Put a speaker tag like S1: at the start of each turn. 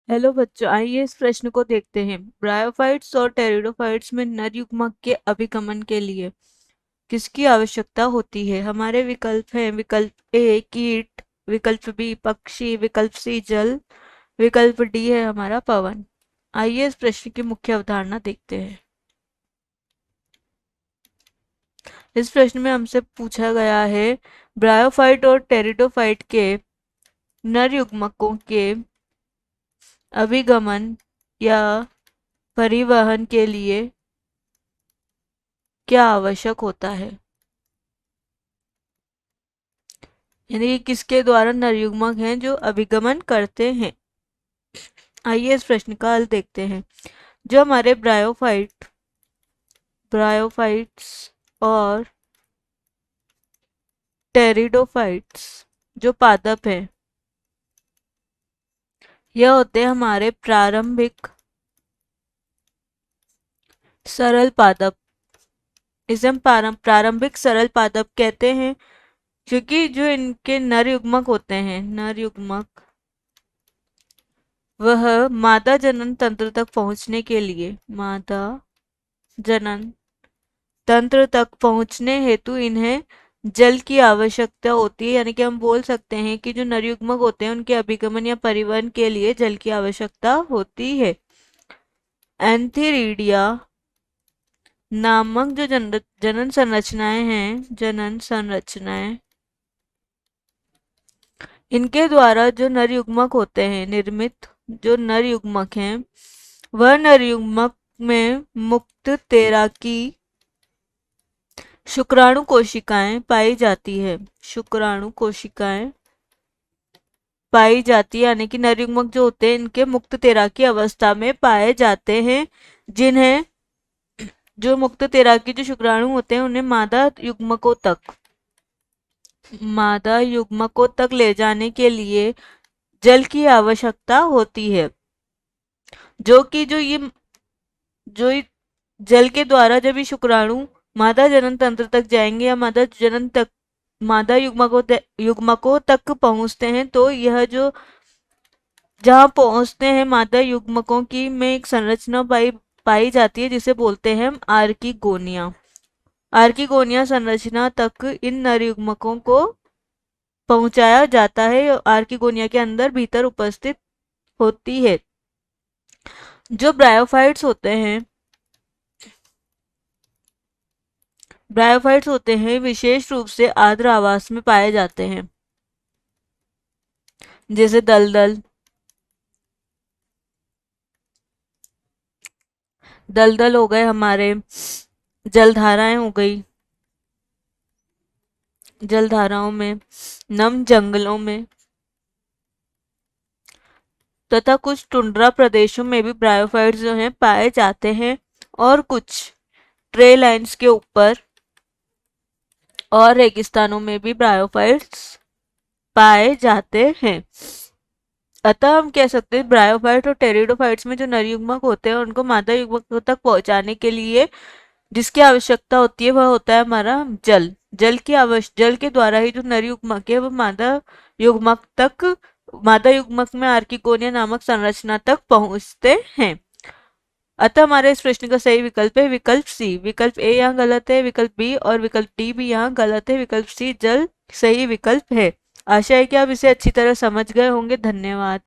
S1: Hello बच्चों, आइए इस प्रश्न को देखते हैं। ब्रायोफाइट्स और टेरिडोफाइट्स में नर युग्मक के अभिगमन के लिए किसकी आवश्यकता होती है? हमारे विकल्प हैं: विकल्प ए कीट, विकल्प बी पक्षी, विकल्प सी जल, विकल्प डी है हमारा पवन। आइए इस प्रश्न की मुख्य अवधारणा देखते हैं। इस प्रश्न में हमसे पूछा गया है ब्रायोफाइट और टेरिडोफाइट के नर युग्मकों के अभिगमन या परिवहन के लिए क्या आवश्यक होता है। यानी कि किसके द्वारा नरयुग्मक हैं जो अभिगमन करते हैं। आइए इस प्रश्न का हल देखते हैं। जो हमारे ब्रायोफाइट्स और टेरिडोफाइट्स जो पादप हैं, यह होते हैं हमारे प्रारंभिक सरल पादप। इसे हम प्रारंभिक सरल पादप कहते हैं क्योंकि जो इनके नर युग्मक होते हैं, नर युग्मक, वह मादा जनन तंत्र तक पहुंचने के लिए, मादा जनन तंत्र तक पहुंचने हेतु इन्हें जल की आवश्यकता होती है। यानी कि हम बोल सकते हैं कि जो नरयुग्मक होते हैं उनके अभिगमन या परिवहन के लिए जल की आवश्यकता होती है। एंथीरिडिया नामक जो जनन संरचनाएं हैं, जनन संरचनाएं, इनके द्वारा जो नरयुग्मक होते हैं, निर्मित जो नरयुग्मक हैं, वह नरयुग्मक में मुक्त तैराकी शुक्राणु कोशिकाएं पाई जाती है। शुक्राणु कोशिकाएं पाई जाती है, यानी कि नरयुग्मक जो होते हैं इनके मुक्त तैराकी अवस्था में पाए जाते हैं, जिन्हें जो मुक्त तैराकी जो शुक्राणु होते हैं उन्हें मादा युग्मकों तक ले जाने के लिए जल की आवश्यकता होती है। जो कि जो ये जल के द्वारा जब ये शुक्राणु मादा जनन तंत्र तक जाएंगे या मादा युग्मकों तक पहुंचते हैं, तो यह जो जहां पहुंचते हैं मादा युग्मकों की में एक संरचना पाई जाती है जिसे बोलते हैं हम आर्किगोनिया। आर्किगोनिया संरचना तक इन नर युग्मकों को पहुंचाया जाता है, आर्किगोनिया के अंदर भीतर उपस्थित होती है। जो ब्रायोफाइट्स होते हैं विशेष रूप से आर्द्र आवास में पाए जाते हैं, जैसे दलदल हो गए, हमारे जलधाराएं हो गई, जलधाराओं में, नम जंगलों में, तथा कुछ टुंड्रा प्रदेशों में भी ब्रायोफाइट्स जो हैं पाए जाते हैं, और कुछ ट्रे लाइन्स के ऊपर और रेगिस्तानों में भी ब्रायोफाइट्स पाए जाते हैं। अतः हम कह सकते हैं ब्रायोफाइट और टेरिडोफाइट्स में जो नरयुग्मक होते हैं उनको मादा युग्मक तक पहुंचाने के लिए जिसकी आवश्यकता होती है वह होता है हमारा जल। जल के द्वारा ही जो नरयुग्मक है वह मादा युग्मक में आर्किगोनिया नामक संरचना तक पहुंचते हैं। अतः हमारे इस प्रश्न का सही विकल्प है विकल्प सी। विकल्प ए यहाँ गलत है, विकल्प बी और विकल्प डी भी यहाँ गलत है, विकल्प सी जल सही विकल्प है। आशा है कि आप इसे अच्छी तरह समझ गए होंगे। धन्यवाद।